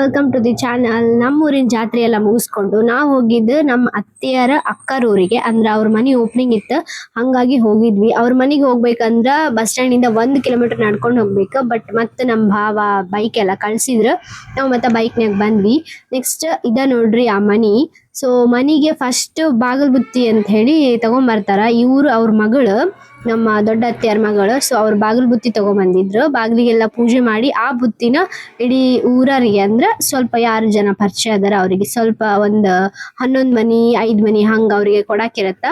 Welcome to the channel. ನಮ್ಮೂರಿನ ಜಾತ್ರೆ ಎಲ್ಲ ಮುಗಿಸ್ಕೊಂಡು ನಾವು ಹೋಗಿದ್ದು ನಮ್ಮ ಅತ್ತೆಯರ ಅಕ್ಕರೂರಿಗೆ. ಅಂದ್ರೆ ಅವ್ರ ಮನೆ ಓಪನಿಂಗ್ ಇತ್ತು, ಹಂಗಾಗಿ ಹೋಗಿದ್ವಿ. ಅವ್ರ ಮನೆಗೆ ಹೋಗ್ಬೇಕಂದ್ರ ಬಸ್ ಸ್ಟ್ಯಾಂಡ್ ಇಂದ 1 ಕಿಲೋಮೀಟರ್ ನಡ್ಕೊಂಡು ಹೋಗ್ಬೇಕು. ಬಟ್ ಮತ್ತೆ ನಮ್ಮ ಭಾವ ಬೈಕ್ ಎಲ್ಲ ಕಳ್ಸಿದ್ರು, ನಾವು ಮತ್ತೆ ಬೈಕ್ನಾಗ ಬಂದ್ವಿ. ನೆಕ್ಸ್ಟ್ ಇದ ನೋಡ್ರಿ ಆ ಮನಿ. ಸೊ ಮನಿಗೆ ಫಸ್ಟ್ ಬಾಗಲ್ ಬುತ್ತಿ ಅಂತ ಹೇಳಿ ತಗೊಂಬರ್ತಾರ. ಇವ್ರು ಅವ್ರ ಮಗಳು, ನಮ್ಮ ದೊಡ್ಡ ಅತ್ತೆಯರ ಮಗಳು. ಸೊ ಅವ್ರ ಬಾಗಿಲು ಬುತ್ತಿ ತಗೊಂಬಂದಿದ್ರು. ಬಾಗಿಲಿಗೆಲ್ಲ ಪೂಜೆ ಮಾಡಿ ಆ ಬುತ್ತಿನ ಇಡೀ ಊರರಿಗೆ, ಅಂದ್ರೆ ಸ್ವಲ್ಪ ಯಾರು ಜನ ಪರಿಚಯ ಅದಾರ ಅವರಿಗೆ ಸ್ವಲ್ಪ ಒಂದು 11 ಮನಿ 5 ಮನಿ ಹಂಗ ಅವ್ರಿಗೆ ಕೊಡಾಕಿರತ್ತ.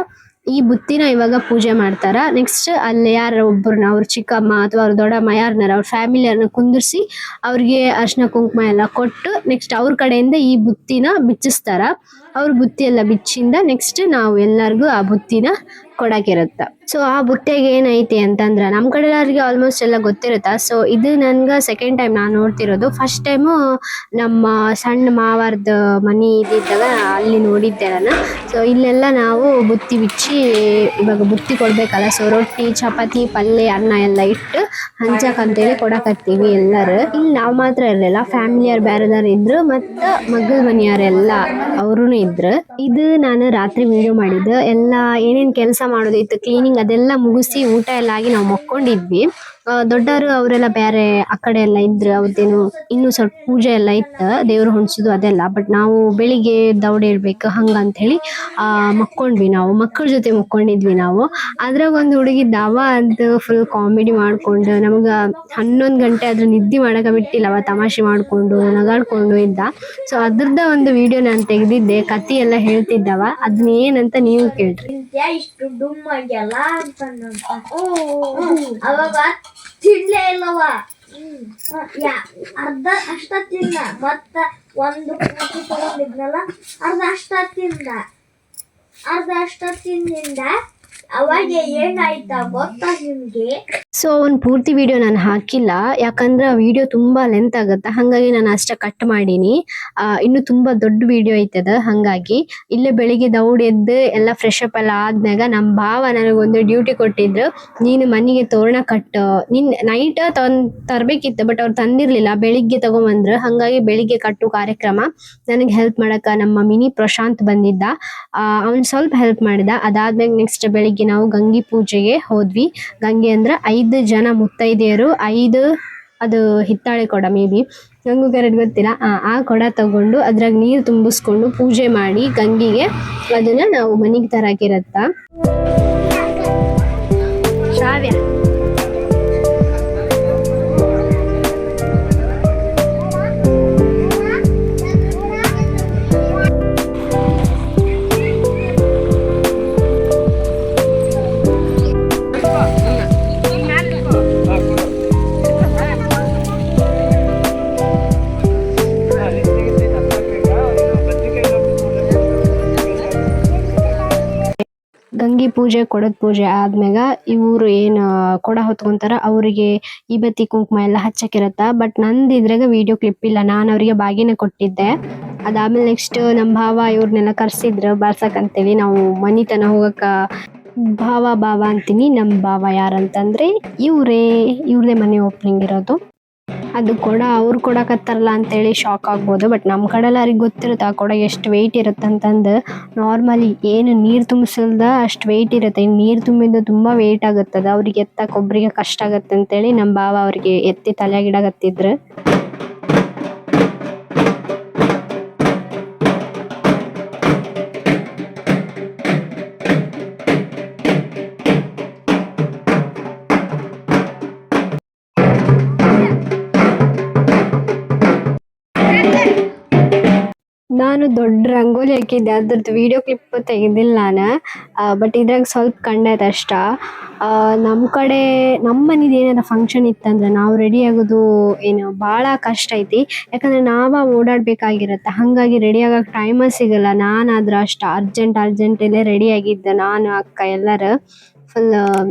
ಈ ಬುತ್ತಿನ ಇವಾಗ ಪೂಜೆ ಮಾಡ್ತಾರ. ನೆಕ್ಸ್ಟ್ ಅಲ್ಲಿ ಯಾರ ಒಬ್ಬರನ್ನ ಅವ್ರ ಚಿಕ್ಕಮ್ಮ ಅಥವಾ ಅವ್ರ ದೊಡ್ಡಮ್ಮ ಯಾರನ್ನಾರ ಅವ್ರ ಫ್ಯಾಮಿಲಿಯವ್ರನ್ನ ಕುಂದಿರ್ಸಿ ಅವ್ರಿಗೆ ಅರ್ಶಿನ ಕುಂಕುಮ ಎಲ್ಲ ಕೊಟ್ಟು ನೆಕ್ಸ್ಟ್ ಅವ್ರ ಕಡೆಯಿಂದ ಈ ಬುತ್ತಿನ ಬಿಚ್ಚಿಸ್ತಾರ. ಅವ್ರ ಬುತ್ತಿ ಎಲ್ಲ ಬಿಚ್ಚಿಂದ ನೆಕ್ಸ್ಟ್ ನಾವು ಎಲ್ಲರಿಗೂ ಆ ಬುತ್ತಿನ ಕೊಡಾಕಿರತ್ತ. ಸೊ ಆ ಬುತ್ತಿಗೆ ಏನೈತಿ ಅಂತಂದ್ರ ನಮ್ಮ ಕಡೆ ಎಲ್ಲರಿಗೆ ಆಲ್ಮೋಸ್ಟ್ ಎಲ್ಲ ಗೊತ್ತಿರುತ್ತ. ಸೊ ಇದು ನನ್ಗ ಸೆಕೆಂಡ್ ಟೈಮ್ ನಾನು ನೋಡ್ತಿರೋದು. ಫಸ್ಟ್ ಟೈಮು ನಮ್ಮ ಸಣ್ಣ ಮಾವಾರ್ದ ಮನಿ ಇದ್ದಿದ್ದಾಗ ಅಲ್ಲಿ ನೋಡಿದ್ದೆ ನಾನು. ಸೊ ಇಲ್ಲೆಲ್ಲ ನಾವು ಬುತ್ತಿ ಬಿಚ್ಚಿ ಇವಾಗ ಬುತ್ತಿ ಕೊಡ್ಬೇಕಲ್ಲ. ಸೊ ರೊಟ್ಟಿ ಚಪಾತಿ ಪಲ್ಯ ಅನ್ನ ಎಲ್ಲ ಇಟ್ಟು ಹಂಚಕಂತೇಳಿ ಕೊಡಕತ್ತೀವಿ ಎಲ್ಲರೂ. ಇಲ್ಲಿ ನಾವು ಮಾತ್ರ ಇರಲಿಲ್ಲ, ಫ್ಯಾಮಿಲಿಯವ್ರು ಬೇರೆದಾರು ಇದ್ರು, ಮತ್ತು ಮಗಳ ಮನೆಯವರೆಲ್ಲ ಅವರು ಇದ್ರು. ಇದು ನಾನು ರಾತ್ರಿ ವಿಡಿಯೋ ಮಾಡಿದ್ದು. ಎಲ್ಲ ಏನೇನ್ ಕೆಲಸ ಮಾಡೋದಿತ್ತು, ಕ್ಲೀನಿಂಗ್ ಅದೆಲ್ಲ ಮುಗಿಸಿ ಊಟ ಎಲ್ಲ ಆಗಿ ನಾವು ಮಕ್ಕೊಂಡಿದ್ವಿ. ದೊಡ್ಡವರು ಅವರೆಲ್ಲ ಬೇರೆ ಆ ಕಡೆ ಎಲ್ಲ ಇದ್ರು. ಅವ್ರದ್ದೇನು ಇನ್ನೂ ಸ್ವಲ್ಪ ಪೂಜೆ ಎಲ್ಲ ಇತ್ತು, ದೇವ್ರು ಹೊಣ್ಸೋದು ಅದೆಲ್ಲ. ಬಟ್ ನಾವು ಬೆಳಿಗ್ಗೆ ದೌಡೆ ಇರ್ಬೇಕು ಹಂಗಂತ ಹೇಳಿ ಮಕ್ಕೊಂಡ್ವಿ. ನಾವು ಮಕ್ಕಳ ಜೊತೆ ಮಕ್ಕೊಂಡಿದ್ವಿ ನಾವು. ಅದ್ರಾಗ ಒಂದು ಹುಡುಗಿದ್ದವ ಅಂತ ಫುಲ್ ಕಾಮಿಡಿ ಮಾಡ್ಕೊಂಡು ನಮಗ 11 ಗಂಟೆ ಆದ್ರೂ ನಿದ್ದೆ ಮಾಡಕ ಬಿಟ್ಟಿಲ್ಲವ, ತಮಾಷೆ ಮಾಡ್ಕೊಂಡು ನಗಾಡ್ಕೊಂಡು ಇದ್ದ. ಸೊ ಅದ್ರದ ಒಂದು ವಿಡಿಯೋ ನಾನು ತೆಗೆದಿದ್ದೆ, ಕತಿ ಎಲ್ಲ ಹೇಳ್ತಿದ್ದವ. ಅದನ್ನ ಏನಂತ ನೀವು ಕೇಳ್ರಿ. ಇಷ್ಟು ಡುಮ್ ಆಗ್ಯಲ್ಲ ಅಂತ ಅವಾಗ ತಿನ್ಲೇ ಇಲ್ಲವ. ಅರ್ಧ ಅಷ್ಟ ತಿಂದ, ಮತ್ತ ಒಂದು ತಗೊಂಡಿದ್ನಲ್ಲ ಅರ್ಧ ಅಷ್ಟ ತಿಂದಿಂದ ಅವಾಗ ಏನಾಯ್ತಾ ಗೊತ್ತಾ ನಿಮ್ಗೆ? ಸೊ ಒಂದು ಪೂರ್ತಿ ವಿಡಿಯೋ ನಾನು ಹಾಕಿಲ್ಲ, ಯಾಕಂದ್ರೆ ವಿಡಿಯೋ ತುಂಬಾ ಲೆಂತ್ ಆಗುತ್ತೆ. ಹಾಗಾಗಿ ನಾನು ಅಷ್ಟ ಕಟ್ ಮಾಡೀನಿ. ಇನ್ನು ತುಂಬಾ ದೊಡ್ಡ ವಿಡಿಯೋ ಐತದ. ಹಾಗಾಗಿ ಇಲ್ಲೇ ಬೆಳಿಗ್ಗೆ ದೌಡ್ ಎದ್ದು ಎಲ್ಲ ಫ್ರೆಶ್ ಅಪ್ ಎಲ್ಲ ಆದ್ಮ್ಯಾಗ ನಮ್ಮ ಭಾವ ನನಗೊಂದು ಡ್ಯೂಟಿ ಕೊಟ್ಟಿದ್ರು. ನೀನು ಮನೆಗೆ ತೋರಣ ಕಟ್ಟು, ನಿನ್ ನೈಟ್ ತರ್ಬೇಕಿತ್ತು, ಬಟ್ ಅವ್ರು ತಂದಿರ್ಲಿಲ್ಲ, ಬೆಳಿಗ್ಗೆ ತಗೊಂಬಂದ್ರು. ಹಾಗಾಗಿ ಬೆಳಿಗ್ಗೆ ಕಟ್ಟು ಕಾರ್ಯಕ್ರಮ ನನಗೆ ಹೆಲ್ಪ್ ಮಾಡಕ ನಮ್ಮ ಮಿನಿ ಪ್ರಶಾಂತ್ ಬಂದಿದ್ದ. ಅವನ್ ಸ್ವಲ್ಪ ಹೆಲ್ಪ್ ಮಾಡಿದ. ಅದಾದ್ಮೇಲೆ ನೆಕ್ಸ್ಟ್ ಬೆಳಿಗ್ಗೆ ನಾವು ಗಂಗಿ ಪೂಜೆಗೆ ಹೋದ್ವಿ. ಗಂಗೆ ಅಂದ್ರೆ 5 ಜನ ಮುತ್ತೈದೆಯರು, 5 ಅದು ಹಿತ್ತಾಳೆ ಕೊಡ, ಮೇ ಬಿ ನಂಗೂ ಕರೆಕ್ಟ್ ಗೊತ್ತಿಲ್ಲ. ಆ ಕೊಡ ತಗೊಂಡು ಅದ್ರಾಗ ನೀರು ತುಂಬಿಸ್ಕೊಂಡು ಪೂಜೆ ಮಾಡಿ ಗಂಗಿಗೆ ಅದನ್ನ ನಾವು ಮನೆಗೆ ತರಾಕಿರತ್ತ. ಶ್ರಾವ್ಯ ಗಂಗಿ ಪೂಜೆ ಕೊಡದ ಪೂಜೆ ಆದ್ಮ್ಯಾಗ ಇವ್ರು ಏನ್ ಕೊಡ ಹೊತ್ಕೊಂತಾರ ಅವ್ರಿಗೆ ಈ ಬತ್ತಿ ಕುಂಕುಮ ಎಲ್ಲ ಹಚ್ಚಕಿರತ್ತ. ಬಟ್ ನಂದು ಇದ್ರಾಗ ವಿಡಿಯೋ ಕ್ಲಿಪ್ ಇಲ್ಲ, ನಾನು ಅವ್ರಿಗೆ ಬಾಗಿನ ಕೊಟ್ಟಿದ್ದೆ. ಅದಾದ್ಮೇಲೆ ನೆಕ್ಸ್ಟ್ ನಮ್ಮ ಭಾವ ಇವ್ರನ್ನೆಲ್ಲ ಕರ್ಸಿದ್ರು ಬಾರ್ಸಕ್ ಅಂತೇಳಿ. ನಾವು ಮನಿತನ ಹೋಗಕ್ಕ ಭಾವ ಅಂತೀನಿ. ನಮ್ಮ ಭಾವ ಯಾರಂತಂದ್ರೆ ಇವ್ರದೇ ಮನೆ ಓಪನಿಂಗ್ ಇರೋದು. ಅದು ಕೊಡ ಅವ್ರು ಕೊಡಕತ್ತಾರಲ್ಲ ಅಂತೇಳಿ ಶಾಕ್ ಆಗ್ಬೋದು, ಬಟ್ ನಮ್ಮ ಕಡೆ ಎಲ್ಲರಿಗೆ ಗೊತ್ತಿರುತ್ತೆ ಆ ಕೊಡ ಎಷ್ಟು ವೆಯ್ಟ್ ಇರುತ್ತೆ ಅಂತಂದು. ನಾರ್ಮಲಿ ಏನು ನೀರು ತುಂಬಿಸಲ್ದ ಅಷ್ಟು ವೆಯ್ಟ್ ಇರುತ್ತೆ. ಇನ್ನು ನೀರು ತುಂಬಿದ್ದು ತುಂಬ ವೆಯ್ಟ್ ಆಗುತ್ತದೆ, ಅವ್ರಿಗೆ ಎತ್ತಕ್ಕೆ ಒಬ್ರಿಗೆ ಕಷ್ಟ ಆಗುತ್ತೆ ಅಂತೇಳಿ ನಮ್ಮ ಭಾವ ಅವ್ರಿಗೆ ಎತ್ತಿ ತಲೆಯಾಗಿಡಕತ್ತಿದ್ರು. ನಾನು ದೊಡ್ಡ ರಂಗೋಲಿ ಹಾಕಿದ್ದೆ, ಅದ್ರದ್ದು ವಿಡಿಯೋ ಕ್ಲಿಪ್ ತೆಗೆದಿಲ್ಲ ನಾನು. ಬಟ್ ಇದ್ರಾಗ ಸ್ವಲ್ಪ ಕಂಡೈತೆ ಅಷ್ಟ. ನಮ್ಮ ಕಡೆ ನಮ್ಮ ಮನೇದು ಏನಾರ ಫಂಕ್ಷನ್ ಇತ್ತಂದ್ರೆ ನಾವು ರೆಡಿ ಆಗೋದು ಏನು ಭಾಳ ಕಷ್ಟ ಐತಿ. ಯಾಕಂದ್ರೆ ಓಡಾಡ್ಬೇಕಾಗಿರತ್ತೆ, ಹಾಗಾಗಿ ರೆಡಿ ಆಗಕ್ಕೆ ಟೈಮ ಸಿಗಲ್ಲ. ನಾನಾದ್ರೆ ಅಷ್ಟು ಅರ್ಜೆಂಟಲ್ಲೇ ರೆಡಿ ಆಗಿದ್ದೆ, ನಾನು ಅಕ್ಕ ಎಲ್ಲರೂ ಫುಲ್.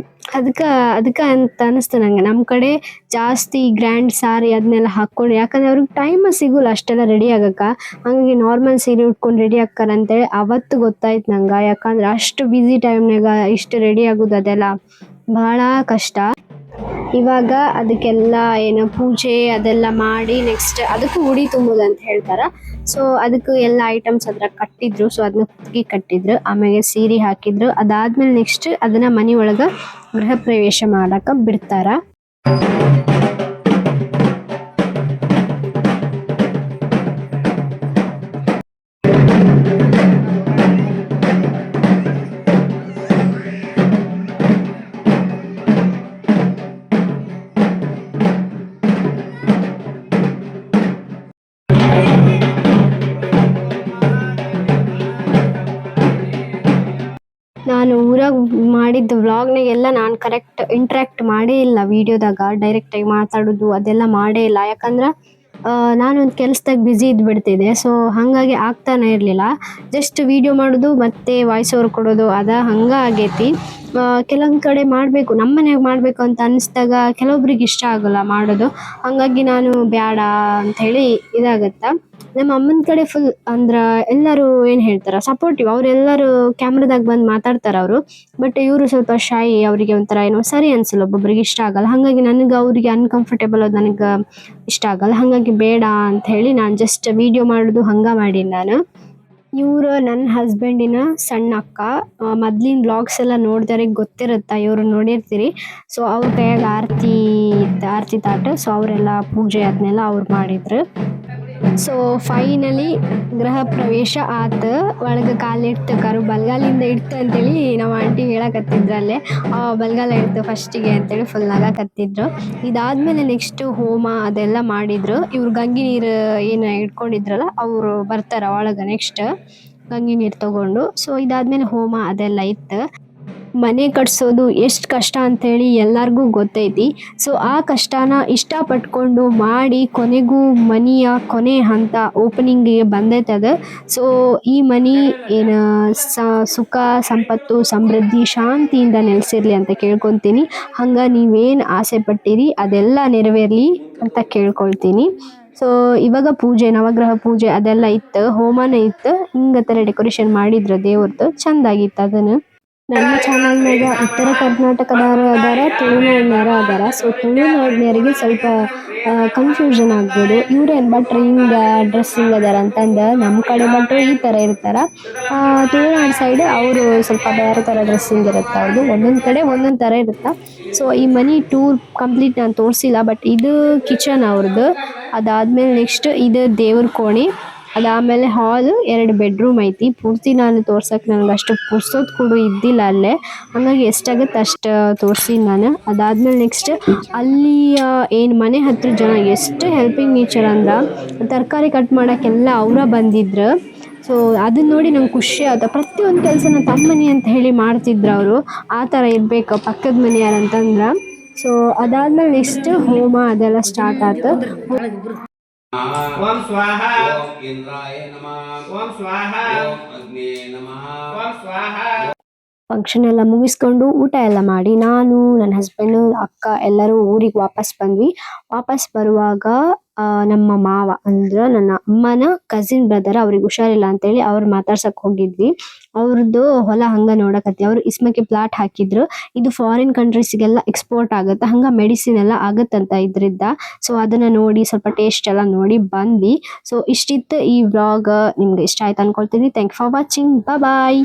ಅದಕ್ಕೆ ಅಂತ ಅನಿಸ್ತು ನಂಗೆ, ನಮ್ಮ ಕಡೆ ಜಾಸ್ತಿ ಗ್ರ್ಯಾಂಡ್ ಸಾರಿ ಅದನ್ನೆಲ್ಲ ಹಾಕ್ಕೊಂಡು, ಯಾಕಂದ್ರೆ ಅವ್ರಿಗೆ ಟೈಮ ಸಿಗೋಲ್ಲ ಅಷ್ಟೆಲ್ಲ ರೆಡಿ ಆಗಕ್ಕೆ. ಹಂಗಾಗಿ ನಾರ್ಮಲ್ ಸೀರೆ ಉಟ್ಕೊಂಡು ರೆಡಿ ಆಕ್ಕಾರ ಅಂತೇಳಿ ಅವತ್ತು ಗೊತ್ತಾಯ್ತು ನಂಗೆ. ಯಾಕಂದ್ರೆ ಅಷ್ಟು ಬ್ಯುಸಿ ಟೈಮ್ನಾಗ ಇಷ್ಟು ರೆಡಿ ಆಗೋದು ಅದೆಲ್ಲ ಭಾಳ ಕಷ್ಟ. ಇವಾಗ ಅದಕ್ಕೆಲ್ಲ ಏನು ಪೂಜೆ ಅದೆಲ್ಲ ಮಾಡಿ ನೆಕ್ಸ್ಟ್ ಅದಕ್ಕೂ ಉಡಿ ತುಂಬೋದು ಅಂತ ಹೇಳ್ತಾರೆ. ಸೊ ಅದಕ್ಕೂ ಎಲ್ಲ ಐಟಮ್ಸ್ ಅದ್ರಾಗ ಕಟ್ಟಿದ್ರು. ಸೊ ಅದನ್ನ ಕುತ್ತಿಗೆ ಕಟ್ಟಿದ್ರು, ಆಮೇಲೆ ಸೀರೆ ಹಾಕಿದ್ರು. ಅದಾದ್ಮೇಲೆ ನೆಕ್ಸ್ಟ್ ಅದನ್ನ ಮನೆ ಒಳಗೆ ಗೃಹ ಪ್ರವೇಶ ಮಾಡಕ್ಕೆ ಬಿಡ್ತಾರ. ನಾನು ಊರಾಗ ಮಾಡಿದ್ದ ವ್ಲಾಗ್ನಾಗೆಲ್ಲ ನಾನು ಕರೆಕ್ಟ್ ಇಂಟ್ರ್ಯಾಕ್ಟ್ ಮಾಡೇ ಇಲ್ಲ ವಿಡಿಯೋದಾಗ. ಡೈರೆಕ್ಟಾಗಿ ಮಾತಾಡೋದು ಅದೆಲ್ಲ ಮಾಡೇ ಇಲ್ಲ. ಯಾಕಂದ್ರೆ ನಾನೊಂದು ಕೆಲ್ಸದಾಗ ಬ್ಯುಸಿ ಇದ್ಬಿಡ್ತಿದ್ದೆ. ಸೊ ಹಾಗಾಗಿ ಆಗ್ತಾನೆ ಇರಲಿಲ್ಲ. ಜಸ್ಟ್ ವಿಡಿಯೋ ಮಾಡೋದು ಮತ್ತು ವಾಯ್ಸ್ ಓವರ್ ಕೊಡೋದು ಹಂಗೆ ಆಗೈತಿ. ಕೆಲವೊಂದು ಕಡೆ ಮಾಡಬೇಕು, ನಮ್ಮ ಮನ್ಯಾಗ ಮಾಡಬೇಕು ಅಂತ ಅನಿಸ್ದಾಗ ಕೆಲವೊಬ್ರಿಗೆ ಇಷ್ಟ ಆಗೋಲ್ಲ ಮಾಡೋದು. ಹಾಗಾಗಿ ನಾನು ಬೇಡ ಅಂಥೇಳಿ ಇದಾಗತ್ತೆ. ನಮ್ಮ ಅಮ್ಮನ ಕಡೆ ಫುಲ್ ಅಂದ್ರೆ ಎಲ್ಲರೂ ಏನು ಹೇಳ್ತಾರೆ ಸಪೋರ್ಟಿವ್. ಅವರೆಲ್ಲರೂ ಕ್ಯಾಮ್ರಾದಾಗ ಬಂದು ಮಾತಾಡ್ತಾರೆ ಅವರು. ಬಟ್ ಇವರು ಸ್ವಲ್ಪ ಶೈ, ಅವರಿಗೆ ಒಂಥರ ಏನೋ ಸರಿ ಅನಿಸಲ್ಲ, ಒಬ್ಬೊಬ್ರಿಗೆ ಇಷ್ಟ ಆಗಲ್ಲ. ಹಾಗಾಗಿ ನನಗೆ ಅವರಿಗೆ ಅನ್ಕಂಫರ್ಟೇಬಲ್ ಅದು ನನಗೆ ಇಷ್ಟ ಆಗಲ್ಲ. ಹಾಗಾಗಿ ಬೇಡ ಅಂತ ಹೇಳಿ ನಾನು ಜಸ್ಟ್ ವಿಡಿಯೋ ಮಾಡೋದು ಹಂಗೆ ಮಾಡೀನಿ ನಾನು. ಇವರು ನನ್ನ ಹಸ್ಬೆಂಡಿನ ಸಣ್ಣ ಅಕ್ಕ. ಮೊದ್ಲಿನ ವ್ಲಾಗ್ಸ್ ಎಲ್ಲ ನೋಡಿದವ್ರಿಗೆ ಗೊತ್ತಿರುತ್ತೆ, ಇವರು ನೋಡಿರ್ತೀರಿ. ಸೊ ಅವ್ರ ಕೈಯಾಗ ಆರತಿ ತಾಟ. ಸೊ ಅವರೆಲ್ಲ ಪೂಜೆ ಅದನ್ನೆಲ್ಲ ಅವ್ರು ಮಾಡಿದ್ರು. ಸೊ ಫೈನಲಿ ಗೃಹ ಪ್ರವೇಶ ಆತ. ಒಳಗೆ ಕಾಲಿಟ್ಟು ಕರು ಬಲ್ಗಾಲಿಂದ ಇಡ್ತು ಅಂತೇಳಿ ನಮ್ಮ ಆಂಟಿ ಹೇಳಕತ್ತಿದ್ರಲ್ಲೇ. ಬಲ್ಗಾಲ ಇಡ್ತು ಫಸ್ಟಿಗೆ ಅಂತೇಳಿ ಫುಲ್ ನಗಾಕತ್ತಿದ್ರು. ಇದಾದ್ಮೇಲೆ ನೆಕ್ಸ್ಟ್ ಹೋಮ ಅದೆಲ್ಲ ಮಾಡಿದ್ರು. ಇವ್ರು ಗಂಗೆ ನೀರು ಏನು ಇಟ್ಕೊಂಡಿದ್ರಲ್ಲ ಅವರು ಬರ್ತಾರ ಒಳಗೆ ನೆಕ್ಸ್ಟ್ ಗಂಗೆ ನೀರು ತಗೊಂಡು. ಸೊ ಇದಾದ್ಮೇಲೆ ಹೋಮ ಅದೆಲ್ಲ ಇತ್ತು. ಮನೆ ಕಟ್ಸೋದು ಎಷ್ಟು ಕಷ್ಟ ಅಂಥೇಳಿ ಎಲ್ಲರಿಗೂ ಗೊತ್ತೈತಿ. ಸೊ ಆ ಕಷ್ಟನ ಇಷ್ಟಪಟ್ಕೊಂಡು ಮಾಡಿ ಕೊನೆಗೂ ಮನೆಯ ಕೊನೆ ಹಂತ ಓಪನಿಂಗಿಗೆ ಬಂದೈತದ. ಸೊ ಈ ಮನೆ ಏನು ಸುಖ ಸಂಪತ್ತು ಸಮೃದ್ಧಿ ಶಾಂತಿಯಿಂದ ನೆಲೆಸಿರ್ಲಿ ಅಂತ ಕೇಳ್ಕೊತೀನಿ. ಹಂಗೆ ನೀವೇನು ಆಸೆ ಪಟ್ಟಿರಿ ಅದೆಲ್ಲ ನೆರವೇರಲಿ ಅಂತ ಕೇಳ್ಕೊಳ್ತೀನಿ. ಸೊ ಇವಾಗ ಪೂಜೆ, ನವಗ್ರಹ ಪೂಜೆ ಅದೆಲ್ಲ ಇತ್ತು, ಹೋಮನ ಇತ್ತು. ಹಿಂಗೆ ಥರ ಡೆಕೋರೇಷನ್ ಮಾಡಿದ್ರು ದೇವ್ರದ್ದು, ಚೆಂದಾಗಿತ್ತು ಅದನ್ನು. ನಮ್ಮ ಚಾನಲ್ನಾಗ ಉತ್ತರ ಕರ್ನಾಟಕದವರು ಅದಾರ, ತುಳುನಾಡಿನವರು ಅದಾರ. ಸೊ ತುಳುನಾಡಿನವರಿಗೆ ಸ್ವಲ್ಪ ಕನ್ಫ್ಯೂಷನ್ ಆಗ್ಬೋದು, ಇವ್ರೇನು ಭಟ್ರು ಹಿಂಗೆ ಡ್ರೆಸ್ಸಿಂಗ್ ಅದಾರ ಅಂತಂದು. ನಮ್ಮ ಕಡೆ ಭಟ್ರು ಈ ಥರ ಇರ್ತಾರ. ತುಳುನಾಡು ಸೈಡ್ ಅವರು ಸ್ವಲ್ಪ ಬೇರೆ ಥರ ಡ್ರೆಸ್ಸಿಂಗ್ ಇರುತ್ತೆ ಅವ್ರದ್ದು. ಒಂದೊಂದು ಕಡೆ ಒಂದೊಂದು ಥರ ಇರುತ್ತೆ. ಸೊ ಈ ಮನಿ ಟೂರ್ ಕಂಪ್ಲೀಟ್ ನಾನು ತೋರಿಸಿಲ್ಲ, ಬಟ್ ಇದು ಕಿಚನ್ ಅವ್ರದ್ದು. ಅದಾದ್ಮೇಲೆ ನೆಕ್ಸ್ಟ್ ಇದು ದೇವ್ರ ಕೋಣೆ. ಅದಾದಮೇಲೆ ಹಾಲು, 2 ಬೆಡ್ರೂಮ್ ಐತಿ. ಪೂರ್ತಿ ನಾನು ತೋರ್ಸಕ್ಕೆ ನನಗೆ ಅಷ್ಟು ಪುರ್ಸೋದು ಕೂಡ ಇದ್ದಿಲ್ಲ ಅಲ್ಲೇ. ಹಾಗಾಗಿ ಎಷ್ಟಾಗುತ್ತೆ ಅಷ್ಟು ತೋರ್ಸೀನಿ ನಾನು. ಅದಾದ್ಮೇಲೆ ನೆಕ್ಸ್ಟ್ ಅಲ್ಲಿ ಏನು ಮನೆ ಹತ್ರ ಜನ ಎಷ್ಟು ಹೆಲ್ಪಿಂಗ್ ನೇಚರ್ ಅಂದ್ರೆ ತರಕಾರಿ ಕಟ್ ಮಾಡೋಕ್ಕೆಲ್ಲ ಅವರ ಬಂದಿದ್ರು. ಸೊ ಅದನ್ನ ನೋಡಿ ನಂಗೆ ಖುಷಿ ಆಯ್ತು. ಪ್ರತಿಯೊಂದು ಕೆಲಸನ ತಮ್ಮ ಮನೆ ಅಂತ ಹೇಳಿ ಮಾಡ್ತಿದ್ರು ಅವರು. ಆ ಥರ ಇರಬೇಕು ಪಕ್ಕದ ಮನೆಯವ್ರು ಅಂತಂದ್ರೆ. ಸೊ ಅದಾದ್ಮೇಲೆ ನೆಕ್ಸ್ಟ್ ಹೋಮ ಅದೆಲ್ಲ ಸ್ಟಾರ್ಟ್ ಆಯ್ತು. ಓಂ ಸ್ವಾಹ ಓಂ ಇಂದ್ರಾಯ ನಮಃ ಓಂ ಸ್ವಾಹ ಓಂ ಅಗ್ನೇ ನಮಃ ಓಂ ಸ್ವಾಹ. ಫಂಕ್ಷನ್ ಎಲ್ಲ ಮುಗಿಸ್ಕೊಂಡು ಊಟ ಎಲ್ಲ ಮಾಡಿ ನಾನು, ನನ್ನ ಹಸ್ಬೆಂಡು, ಅಕ್ಕ ಎಲ್ಲರೂ ಊರಿಗೆ ವಾಪಸ್ ಬಂದ್ವಿ. ವಾಪಸ್ ಬರುವಾಗ ನಮ್ಮ ಮಾವ ಅಂದ್ರೆ ನನ್ನ ಅಮ್ಮನ ಕಸಿನ್ ಬ್ರದರ್, ಅವ್ರಿಗೆ ಹುಷಾರಿಲ್ಲ ಅಂತೇಳಿ ಅವ್ರು ಮಾತಾಡ್ಸಕ್ ಹೋಗಿದ್ವಿ. ಅವ್ರದ್ದು ಹೊಲ ಹಂಗೆ ನೋಡಕತ್ತಿ. ಅವ್ರು ಇಸ್ಮಕ್ಕೆ ಪ್ಲಾಟ್ ಹಾಕಿದ್ರು. ಇದು ಫಾರಿನ್ ಕಂಟ್ರೀಸ್ಗೆಲ್ಲ ಎಕ್ಸ್ಪೋರ್ಟ್ ಆಗುತ್ತೆ, ಹಂಗೆ ಮೆಡಿಸಿನ್ ಎಲ್ಲ ಆಗುತ್ತಂತ ಇದ್ರಿಂದ. ಸೊ ಅದನ್ನು ನೋಡಿ ಸ್ವಲ್ಪ ಟೇಸ್ಟ್ ಎಲ್ಲ ನೋಡಿ ಬಂದ್ವಿ. ಸೊ ಇಷ್ಟಿತ್ತು ಈ ವ್ಲಾಗ್. ನಿಮ್ಗೆ ಇಷ್ಟ ಆಯ್ತು ಅನ್ಕೊಳ್ತೀನಿ. Thank you for watching. Bye.